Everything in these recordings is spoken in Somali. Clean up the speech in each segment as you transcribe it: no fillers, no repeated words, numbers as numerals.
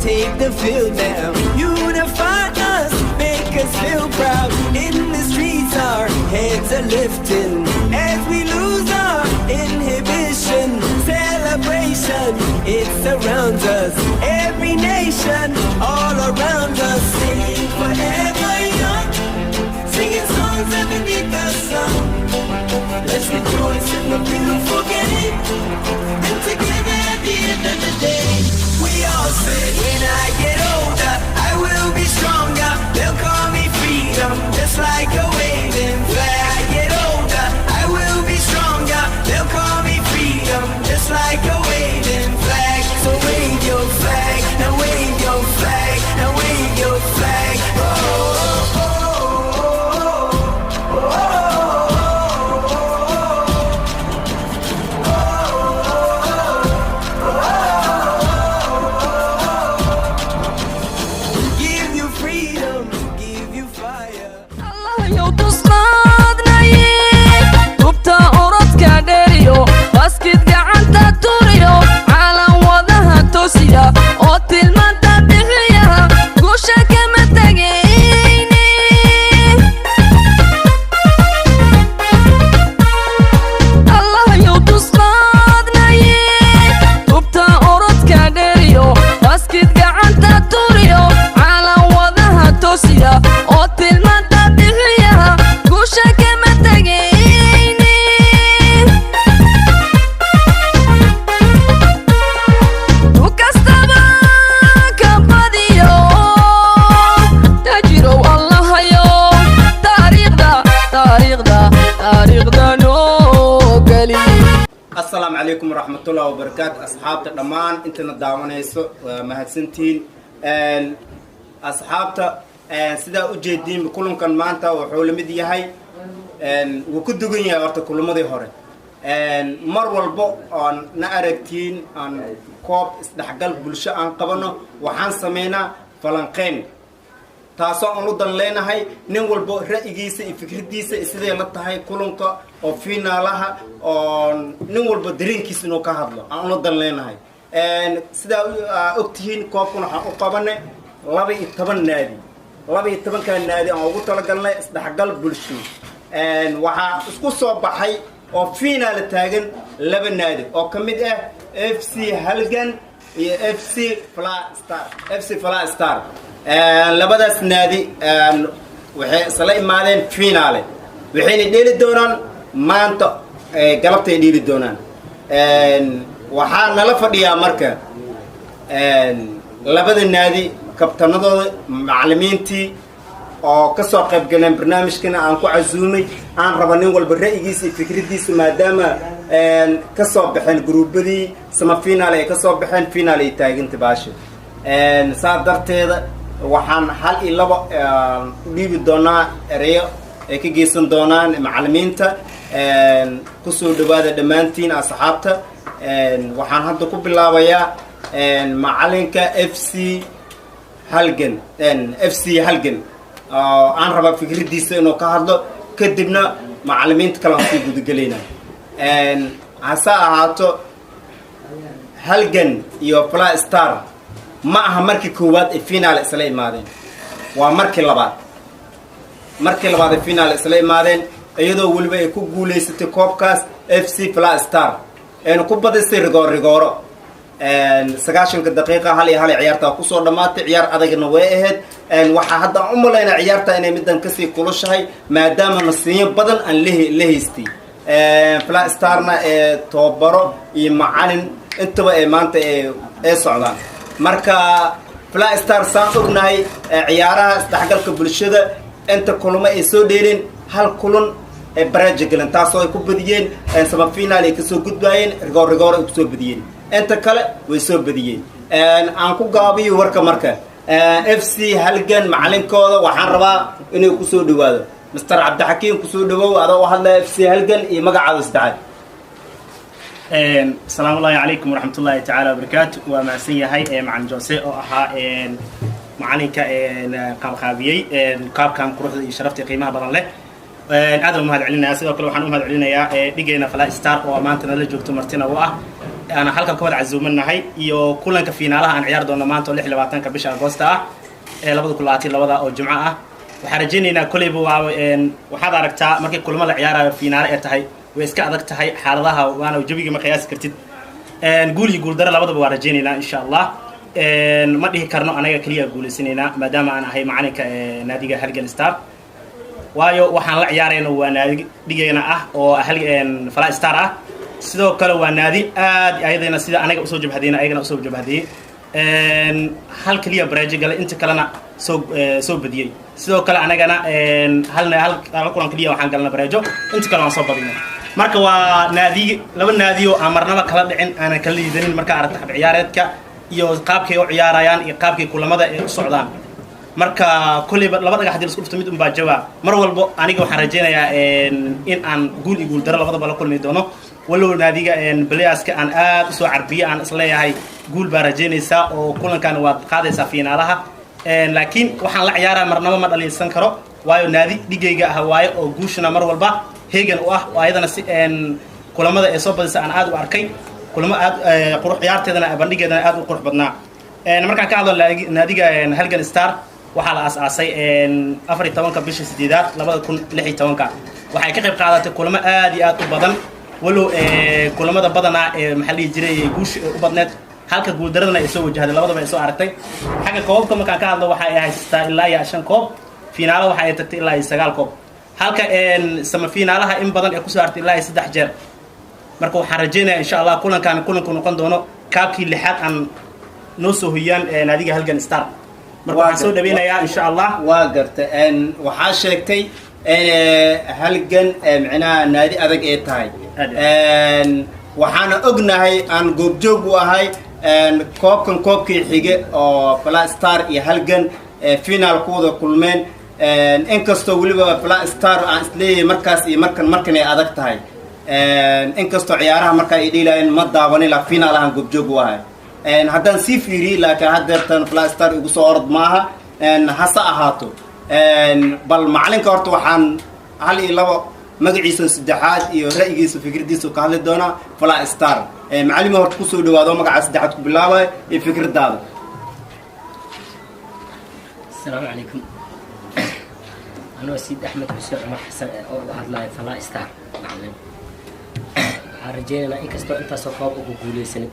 take the field now. Unify us, make us feel proud. In the streets our heads are lifting as we lose our inhibition. Celebration, it surrounds us. Every nation, all around us. Singing forever young, singing songs underneath the sun. Let's rejoice in the beautiful game, and together at the end of the day, we all say, when I get older, I will be stronger. They'll call me freedom, just like a waving flag. I get older, I will be stronger. They'll call me freedom, just like a waving flag. So wave your flag, now wave your flag, now wave your flag. Oh, oh, oh, oh, oh, oh. السلام عليكم ورحمة الله وبركاته أصحاب الدمان أنتنا دعوانيسو مهتسنتين أصحاب سدا أجدين بكلهم كان مانتا وحول مدي هاي وكدو جنيا أرتا كل مدي هوري مر والبو أن نأركتين أن كوب استحقال بلشة أن قبنا وحان سمينا فلانقين taasoo aan u dan leenahay nin walba ra'yigiisa iyo fikradiisa sidee la tahay kulanka oo finaalaha oo nin walba dareenkiisa inuu ka hadlo aan u dan leenahay sida ogtihiin koobkuna waxaan u qabanay 12 naadi 12 ka naadi aan ugu talagalnay isdhaxgal bulsho waxaa isku soo baxay oo finaal taagan 2 naadi oo kamid ah FC Halgan iyo FC Fly Star labadaas naadi waxay isla imaadeen finaale waxayna dheeli doonaan maanta galabta ay dheeli doonaan waxaa nala fadhiyaa marka labada naadi kabtanadooda macallimiintii oo ka soo qayb galeen barnaamijkana aan ku casuumay aan raba nin walba ra'yigiisa iyo fikradiisa maadaama ka soo baxeen gruubadii sama finaale ay ka soo baxeen finaale ay taaganta baasha saa darteeda waxaan hal iyo laba u dhiibi doonaa ereyo ay ka geysan doonaan macallimiinta ku soo dhawaada dhammaantiin asxaabta waxaan hadda ku bilaabayaa macallinka FC Halgan aan raba fikradiisa inuu ka hadlo kadibna macallimiinta kale aan sii gudagelaynaa hase ahaato Halgan iyo Fly Star ma aha markii koowaad ee finaal isla imaadeen waa markii labaad ee finaal isla imaadeen iyadoo waliba ay ku guuleysatay koobkaas FC Fly Star ee ku badisay rigooro 90 daqiiqo hal iyo hal ciyaarta ku soo dhamaatay ciyaar adagna way ahayd waxa hadda u maleynaa ciyaarta inay midan ka sii kulushahay maadaama nasiyo badan aan leeyahay Fly Starna ee toobaro iyo macallin intaba ay maanta ee socdaan marka Fly Star saan ognahay ciyaaraha isdhaxgalka bulshada inta kulamo ay soo dheereen hal kulan ee baraaje galan taasoo ay ku badiyeen semi final ay ka soo gudbayeen rigoor ay ku soo badiyeen inta kale way soo badiyeen aan ku gaabiyo warka marka FC Halgan macallinkooda waxaan rabaa inuu ku soo dhawaado Mr. Abdulhakim ku soo dhawow adoo hadlay FC Halgan iyo magacaada saddexaad السلام الله عليكم ورحمة الله تعالى وبركاته ومع سيهاي مع جوسي أو أها معلنك قاب خابيي قاب كان كروه شرفتي قيمة بدن له هذا مهد علينا سيدا كل وحنا مهد علينا يا دقينا فلا ستار ومانتنا اللي جوكتو مرتنا واه أنا حلقة كود عزومنا هاي يو كلنا كفينالها عن عيار دونا مانتو اللي حلواتنا كبش أغسطس لبض كلاتي لبض أو الجمعة وحرجينينا كل يبوا وحدا ركتا مركي كل ما عيار فينال إرتهاي ويسكع ذكتهاي حالها وأنا وجبي مقياس كرتيد نقول يقول در لبض بوارجينينا إن شاء الله ما ديه كرنو أنا كليا أقول سنينا ما دام أنا هاي معنا كنادي هالجن ستار waayo waxaan la ciyaarayna waa naadi dhigayna oo fala star sidoo kale waa naadi aad ayadana sida anaga usoo jabhadina ayagana usoo jabhadiyay hal kaliya baraaji gal inta kalena soo badiyay sidoo kale anagana hal kulan kaliya waxaan galna baraajo inta kale waan soo badinay marka waa naadi laba naadi oo amarnaba kala dhicin aan kala liidanin marka aragta ciyaareedka iyo qaabkay u ciyaarayaan iyo qaabkay kulamada ay u socdaan marka kulli labada dhagax hadii isku dhufto mid baa jawaab mar walba aniga waxaan rajeynayaa in aan guul iyo guul daro labada la kulmi doono walow naadiga Blayaska aan aad soo carbiye aan isleeyahay guul baa rajeynaysa oo kulankan waad qaadaysaa fiinaalaha laakiin waxaan la ciyaaraa marnaba ma dhaliisan karo waayo naadi dhigayga ah waayo oo guushana mar walba heegan u ah oo ayadana si kulamada ay soo badisay aan aad u arkay kulamo aad qurux ciyaarteedana bandhigeedana aad u qurux badnaa markaan ka hadlo naadiga Halgan Star waxaa la asaasay 14 bishii 8 2016 waxay ka qayb qaadatay kulamo aad iyo aad u badan walow kulamada badana ee maxalli jiray guush u badneed halka guul daradana ay soo wajahday labadaba ay soo aragtay xagga koobka markaan ka hadlo waxa ay haystaa ilaa 5 koob finaalo waxa ay tagtay ilaa 9 koob halka sama finaalaha in badan ay ku soo hartay ilaa 3 jeer marka waxaan rajeynayaa insha Allah kulanku noqon doono kaabkii lixaad aan noo soo hiyaan naadiga Halgan Star marka waxaan soo dhaweynayaa insha Allah waa gartay waxaa sheegtay halgan macnaha naadi adag ee tahay waxaana ognahay aan goobjoog u ahay koobkii xige oo Fala Star iyo Halgan finaalkooda kulmeen inkastoo waliba Fala Star aan isleeyahay markaas iyo markan ay adag tahay inkastoo ciyaaraha marka ay dhiilayeen ma daawanin la finaalahan goobjoog u ahay haddaan sii fiiriyay laakiin haddeertan Fala Star igu soo orod maaha hase ahaato bal macalinka horta waxaan hal iyo labo magaciisa saddexaad iyo ra'yigiisa fikradiisa ka hadli doona Fala Star macallimo horta ku soo dhawaado magaca saddexaad ku bilaabay ee fikradaada السلام عليكم أنا سيد أحمد حسين عمر حسن أو هذا Fala Star معلم رجينا إنك أنت سوقاب وقولي سنة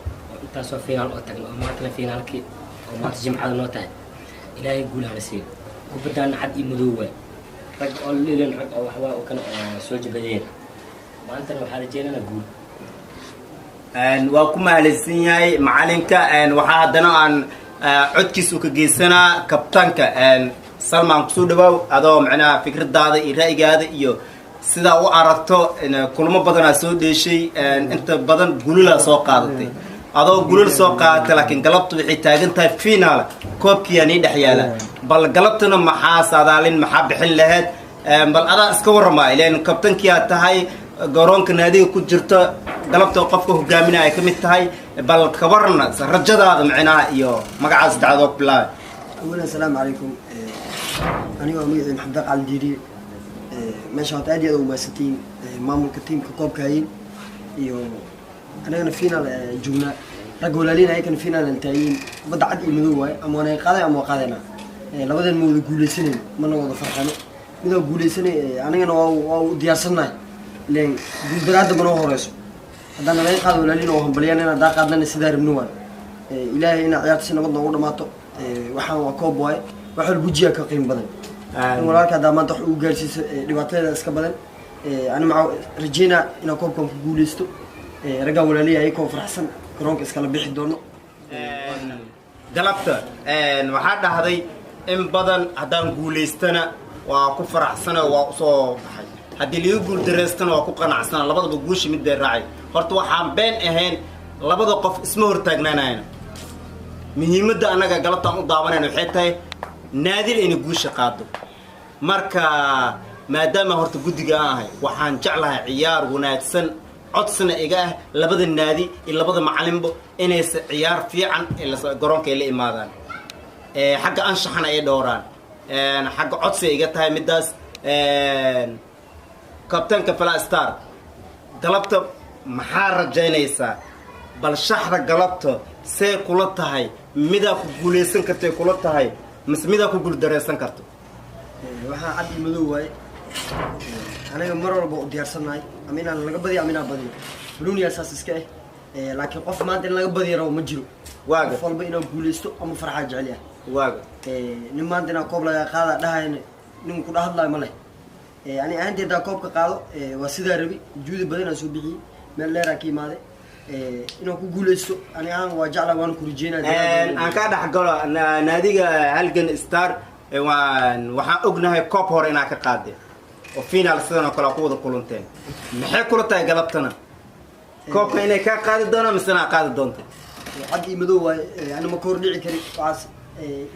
أنت سوق فينال أوتك ما كنا فينال كي أو ما تجمع على نوتين إلهي يقول على سير وبدأنا عد يمدوه رجع لي لين أو حواء وكان سوج بدين ما أنت لو حرجينا نقول waa ku mahadsan yahay macalinka waxa hadana aan codkiisu ka geysana kabtanka Salman kusoo dhawaaw adoo macnaha fikradaada iyo ra'yigaada iyo sida u aragto kulamo badan soo dheeshay inta badan gulula soo qaadatay adoo gulul soo qaadatay laakiin galabtu waxay taagan tahay finaal koobkiyani dhaxyaala bal galabtuna maxaa saadaalin maxaa bixin lahayd bal adaa iska warama ileen kabtankiya tahay garoonka naadiga ku jirto galabta qofka hogaaminaya ka mid tahay bal ka warna rajadaada macnaha iyo magaca saddexaad bilaab أولا السلام عليكم أنا وأمي محمد على الديري ماشي هتأدي أو ماستين مامل كتيم كوب كاين يو أنا فينا جملة رجل لينا هيك فينا الانتايين بدأ عدي مذوة أما أنا قاضي أما قاضينا لو بدأ الموضوع جولي سنين ما نوض فرحنا إذا جولي سنين أنا أو دياسنا لين بالبلاد بنوه رأسه هذا أنا لين قاضي ولا لين وهم بلياننا دا قاضنا سدار منوان إلهي هنا عيات سنة بدنا نقول ما تو waxaan waa koob waay waxa lagu jiya ka qiim badan walaalka daamaanta wax uu gaarsiis dhibaatada iska badan ana ma rajina inaan koobkan ku guuleysto raga walaaliyahay koob faraxsan garoonka iska la bixi doono galabta waxa dhahday in badan hadaan guuleystana waa ku faraxsan waa soo baxay hadii liigu guul dareystana waa ku qanacsan labadaba guushi mid bay raacay horta waxaan been ahayn labada qof isma hortaagnaanayna muhiimadda anaga galabtaan u daawanayna waxay tahay naadir inay guusha qaado marka maadaama horta guddiga aan ahay waxaan jeclahay ciyaar wanaagsan codsana iga ah labada naadi iyo labada macalinba inay ciyaar fiican garoonka ay la imaadaan xagga anshaxana ay dhowraan xagga codsi iga tahay midaas kabtanka Fala Star galabta maxaa rajaynaysaa bal shaxda galabta see kula tahay midaa ku guulaysan kartay kula tahay mise midaa ku guuldareysan karto waxaa cad iyo madow waaye aniga mar walba u diyaarsanahay ama inaan laga badiyo ama inaan badiyo banooniyaa saas iska laakiin qof maanta in laga badiyo rabo ma jiro waaga qof walba inaan guulaysto ama farxaa jecel yahay waaga nin maanta inaan koob laga qaada dhahayna nin ku dhahadlayo ma leh ani ahaanteedaa koobka qaado waa sidaa rabi juudi badan aan soo bixiyey meel dheeraa ka imaaday inaan ku guulaysto ani ahaan waa jeclaa waana ku rajeynaya aan kaa dhex galo naadiga halgan star waxaan ognahay koob hore inaa ka qaadeen oo finaal sidan oo kale ku wada kulanteen maxay kula tahay galabtana koobka inay kaa qaadi doonaan mise inaa qaadi doonta cad iyo madow waaye ani ma ka hor dhici kari waxaas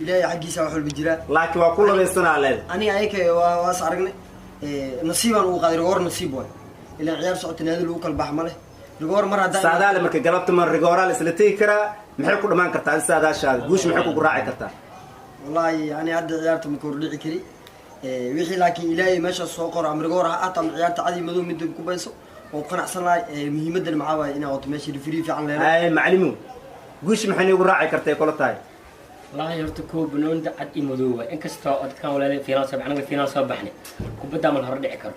ilaahay xaggiisa wax walba jiraa laakiin waa ku labaysanaa leeda aniga ayaka waas aragnay nasiibaan ugu qaaday rigoor nasiib waay ilaan ciyaar socota naadi lagu kala bax ma leh rigoor mar haddaa saadaale marka galabta ma rigooraa la isla tegi karaa maxay ku dhamaan kartaa adi saadaashaada guusha maxay kugu raaci kartaa wallaahi ani hadda ciyaarta ma ka hor dhici kari wixii laakiin ilaahay meeshaas soo qoro ama rigoor ha aata ama ciyaarta cadi madow midda ku bayso oo qanacsan lahay muhiimadan maxaa waaye inaa wato meesha rifrii fiican leedahay macalimo guusha maxay niigu raaci kartay kula tahay والله يرتو كوب بنون عد إمدوه إن كستو أتكلم ولا فينال سبع أنا فينال صباحني كوبدا من هرد عكر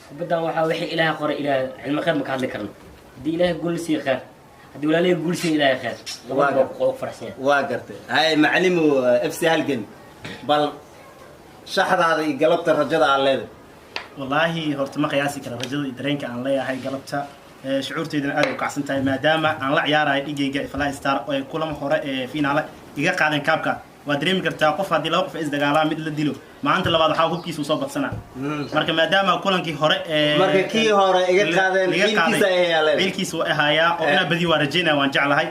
كوبدا وحا وحي إله قرأ إله علم خير مكان ذكرنا دي إله يقول سي خير هدي ولا ليه يقول سي إله خير فرحسين واقرت هاي معلمو اف سي هالجن بل شحذ هذا قلبت الرجل على الليل والله هرت ما قياسي كلا رجل درينك عن ليا هاي قلبتها shucuurteydana aad u kacsan tahay maadaama aan la ciyaarayo dhigayga Fly Star oo kulamo hore finaal iga qaadeen kaabka waa dareemi kartaa qof haddii laba qof isdagaalaa mid la dilo maanta labaad waxaa hubkiisu soo badsanaa marka maadaama kulankii hore marka kii hore iga qaadeen wiilkiisa waa ahayaa oo inaa badi waa rajeynaya waan jeclahay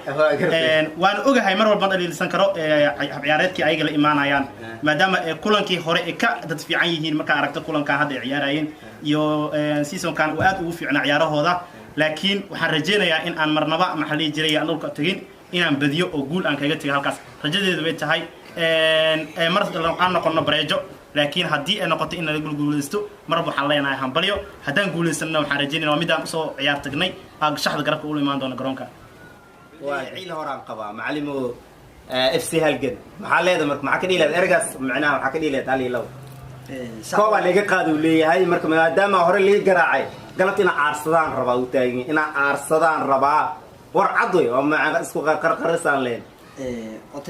waan ogahay mar walba dhaliilsan karo ciyaareedkii ayaga la imaanayaan maadaama kulankii hore ka dad fiican yihiin marka aragto kulanka hadda ay ciyaarayeen iyo seasonkan uu aad ugu fiicnaa ciyaarahooda laakiin waxaan rajeynayaa in aan marnaba maxalli jiray aan dhulka tagin inaan badiyo oo guul aan kaga tago halkaas rajadeedu way tahay mar aan noqono bareejo laakiin haddii ay noqoto in la guuleysto marba waxaan leenahay hambalyo haddaan guuleysanna waxaan rajeynayaa midaan usoo ciyaar tagnay shaxda garabka ula imaan doona garoonka waa ciil horaan qabaa macalimo FC halgan maxaa leedahay marka maxaa ka dhiilaad ergaas macnaha waxaa ka dhiilaad hal iyo labo koob aan laga qaado leeyahay marka maadaama hore laga garaacay galabta inaan aarsadaan rabaa u taagin inaan aarsadaan rabaa war cad wey oo macna isku qarqarisaan leen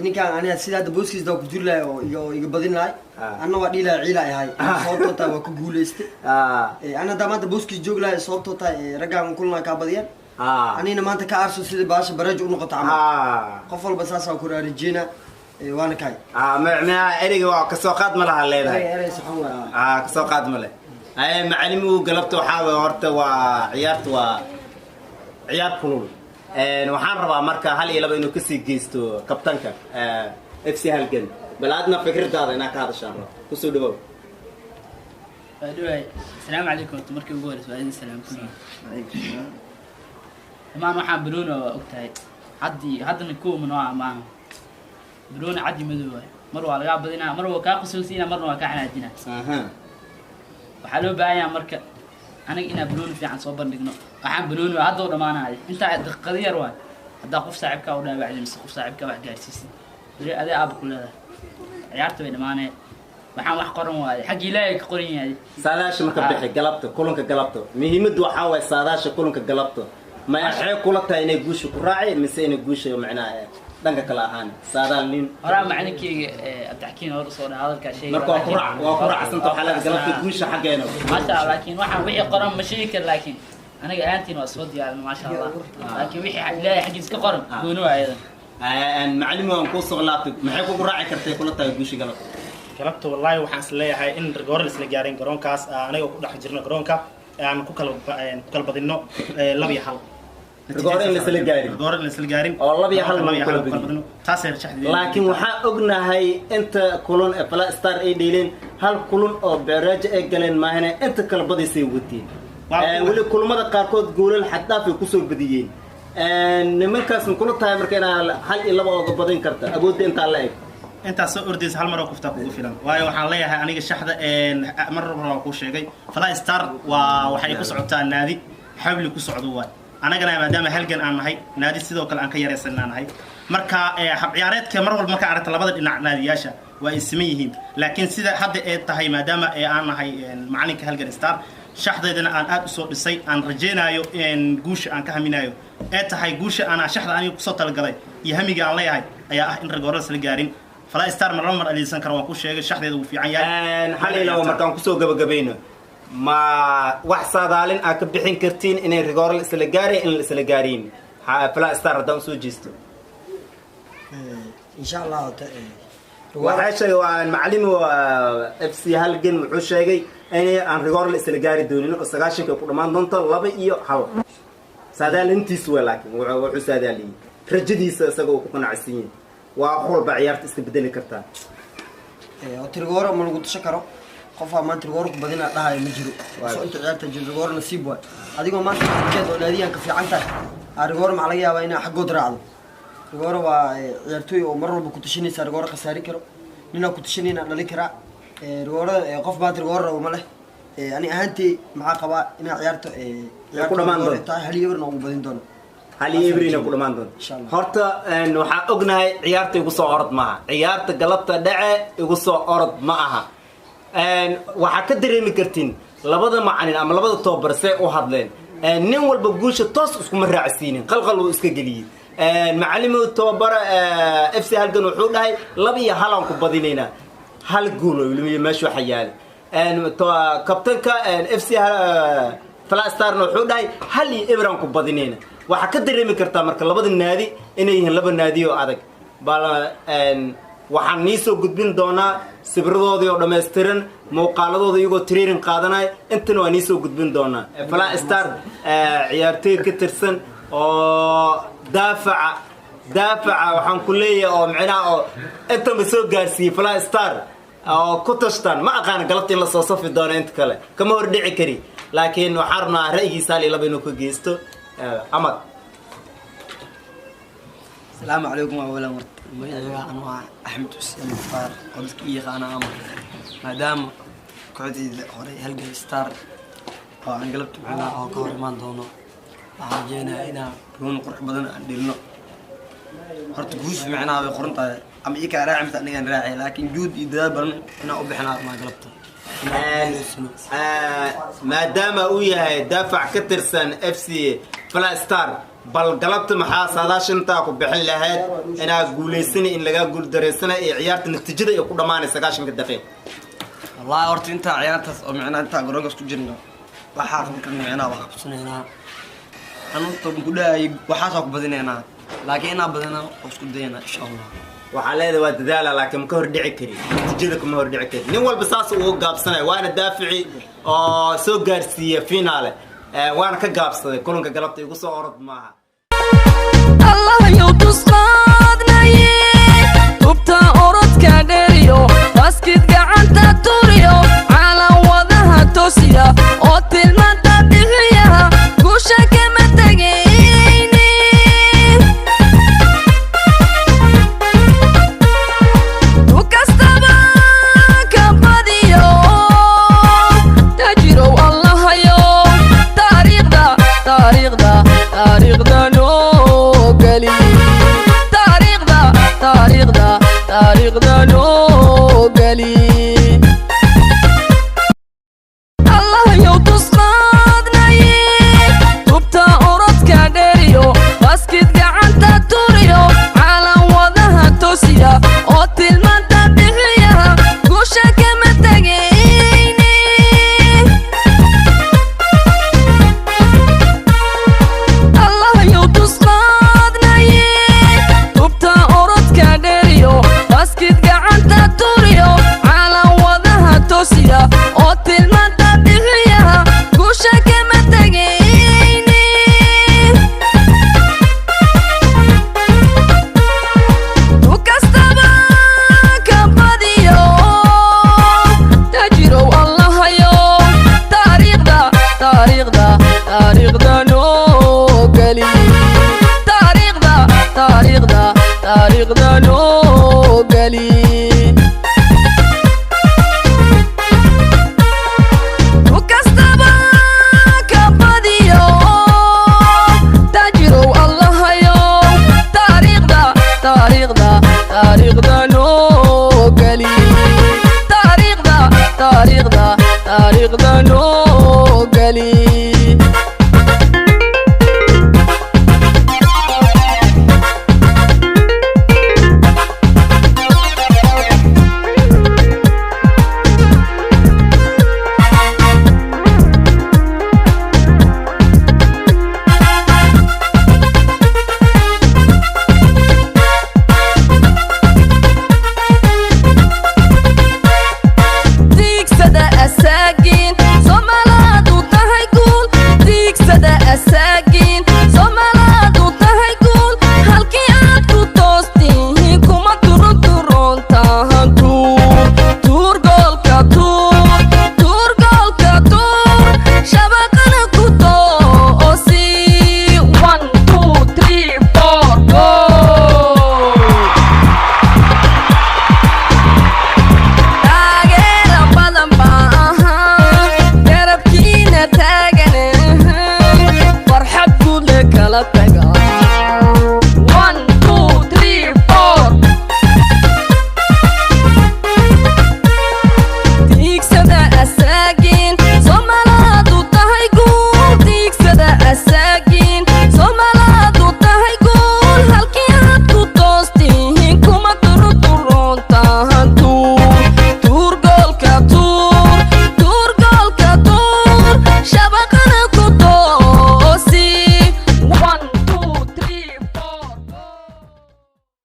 ninkaan aniga sida hadda booskiisa ku jiri lahay oo iga badin lahay anna waa dhiilaa ciila ahay sababtoo tahay waa ku guuleystay anna hadda maanta booskiisa joog lahay sababtoo tahay raggaan kulana kaa badiyaan anina maanta ka aarso sida baasha bareejo u noqoto camal qof walba saasaa ku raarijeena وانا كاي ما اريغ waa ka soo qaad ma laha leedahay erey saxan waa ka soo qaad ma leh ay macalimigu galabta waxa horta waa ciyaartu waa ciyaar kulul waxaan rabaa marka hal iyo laba inuu ka sii geysto kabtanka FC halgan bal aadna fikradaada inaa ka hadashaan ku soo dhawow adooy assalaamu alaykum markii ugu horeysa waa salaam kulli amaan waxaan Bruno ogtahay haddana ku manaa ma Bruno عادي مدوي مرة على قاعد بدينا مرة وكاق سوسينا مرة وكاع عادينا وحلو بايا مركب أنا إنا Bruno في عن صوبر نجنا وحن Bruno هذا ولا ما نعرف أنت قضية روان هذا قف صاحبك ولا بعد مس قف صاحبك واحد جالسين بري هذا أب كل هذا عيارته بين ما أنا وحن واحد قرن واحد حق يلاقي قرين هذه ساداش مكبحي قلبته كلهم كقلبته مهمة وحاول ساداش كلهم كقلبته ما يحيي كلته إنه يجوش كراعي مسين يجوش معناه دنك كلا هان سادالين أنا معنى كي بتحكين هذا صور هذا الكشيء مركو وقرع سنتو حالات قلبت تقولش حقينا ما شاء الله لكن واحد وحي قرن مشيكل لكن أنا أنتي وأسود يعني ما شاء الله لكن وحي لا حق يسك قرن بنوع أيضا أن معلمه أنكو صغلاتك محيكو قرعي كرتي كلتا يقولش galabta wallahi waxaan is leeyahay in goor isla gaarin garoonkaas anaga ku dhex jirno garoonka aan ku kala badino 2-1 رجورين لسه الجارين والله بيحل لكن وحا ognahay inta kulun Fly Star ay dhiileen hal kulun oo barrage ay galeen ma ahna inta kala badisay watiin wali kulmada qaarkood goolal xad dhaaf ay ku soo badiyeen nimankaas kula tahay markayna hal iyo laba oo badin karta awoodda inta la eg inta soo ordays hal mar oo kufta kugu filan waayo waxaan leeyahay aniga shaxda mar rabo ku sheegay Fly Star waa waxay ku socotaa naadi xawli ku socdo waay anagana maadaama halgan aan nahay naadi sidoo kale aan ka yareysanaa nahay marka hab ciyaareedka mar walba marka aragta labada dhinac naadiyaasha waa isma yihiin laakiin sida hadda ay tahay maadaama aan nahay macalinka halgan star shaxdeedana aan aad u soo dhisay aan rajeenayo guusha aan ka haminayo ee tahay guusha aan shaxda aniga ku soo talagalay iyo hamiga aan leeyahay ayaa ah in rigooras la gaarin fala star mar aliisan karo waan ku sheegay shaxdeedu uu fiican yahay hal ilo markaan ku soo gabagabayno ma wax saadaalin aad ka bixin kartiin inay rigoor la isla gaareen in la isla gaareen fala star hadaan soo jeesto insha Allah waxaa sheegay waan macallin FC halgan wuxuu sheegay inay aan rigoor la isla gaari doonin oo 9 ku dhamaan doonto 2 iyo 1 saadaalintiis waa laakiin wuxuu saadaaliyay rajadiisa isagoo ku qanacsan yahay waa xulba ciyaarta iska bedeli kartaa oo rigoor ma lagu tashan karo qof ma rigoor ku badina dhahay ma jiro soo inta ciyaarta rigoor nasiib waa adigoo maanta xageed oo naadiyan ka fiican tahay rigoor ma laga yaabaa inaa xagood raacdo rigoor waa ciyaartoy oo mar walba ku tashanaysa rigoor khasaari karo nina ku tashanayna dhali kara rigoor qof baad rigoor ma leh ani ahaantii maxaa qabaa inaa ciyaarto ku dhamaan doonto hal yebrna ugu badin doono hal yebrina ku dhamaan doonto horta waxa ognahay ciyaarta igu soo orod maaha ciyaarta galabta dhace igu soo orod ma aha waxa ka dareemi kartiin labada macallin ama labada tababar see u hadleen nin walba guusha toos isku ma raacsiinin qalqal uu iska galiyay macallin tababar FC halgan wuxuu dhahay 2 iyo 1 aan ku badinayna hal gool oo ilmiye meesha waxa yaala kabtanka FC fala star wuxuu dhahay hal iyo ibran ku badinayna waxa ka dareemi kartaa marka labada naadi inay yihiin laba naadi oo adag bal waxaan niisoo gudbin doonaa sibiradoodii oo dhameystiran muuqaaladooda iyagoo training qaadanay intana waa niisoo gudbin doonaa fala star ciyaartoy ka tirsan oo daafaca waxaan ku leeyahay oo macnaha oo inta ma soo gaarsiiyay fala star oo ku tashtaan ma aqaan galabta in la soo safi doono inta kale kama hor dhici kari laakiin waxaan rabnaa ra'yigiisa hal laba inuu ka geysto amad السلام عليكم أولا مرحبا أنا أحمد حسين مختار قلت كي أنا أمر مادام كعدي هوري هلقى ستار أو أنا قلبت معنا أو كوري ما ندونه حاجينا هنا بلون قرح بدن عندنا هرت جوز معنا بقرنطة أم إيك راعي مثل أني راعي لكن جود إذا بلن أنا أبحنا ما قلبته maadaama uu yahay daafac ka tirsan FC fala star bal galabta maxaa saadaashinta ku bixin lahayd inaa guuleysan in laga guul dareysana ee ciyaarta natiijada ay ku dhamaanayso 9 daqiiqo wallahi horta inta ciyaartaas oo macna inta garoonka isku jirno waxa kan macna waxa qabsanayna anu toban ku dhaay waxa soo ku badinayna laakiin ina badana isku dayna insha Allah waxa leedahay waa dadaal laakiin ka hor dhici kari natiijada kuma hor dhici kari nin walba saas uu gaabsanay waana daafici oo soo gaarsiiyay finaale waana ka gaabsaday kulanka galabta igu soo orod maaha Allah yow tusqaadnay tubta orodka dheeriyo baskid gacanta turiyo caalan wadaha toosiya oo tilmaanta bixiya guusha kama tagayni tukastaba ka badiyo tajiro Allah yow taariikhda noo gali taariikhda noo gali Allah yow tusqaadnay tubta orodka dheeriyo baskid gacanta turiyo caalan wadaha toosiya oo tilmaanta bixiya guusha kama tagayni Allah yow tusqaadnay tubta orodka dheeriyo baskid gacanta taariikhda noo geli taariikhda noo geli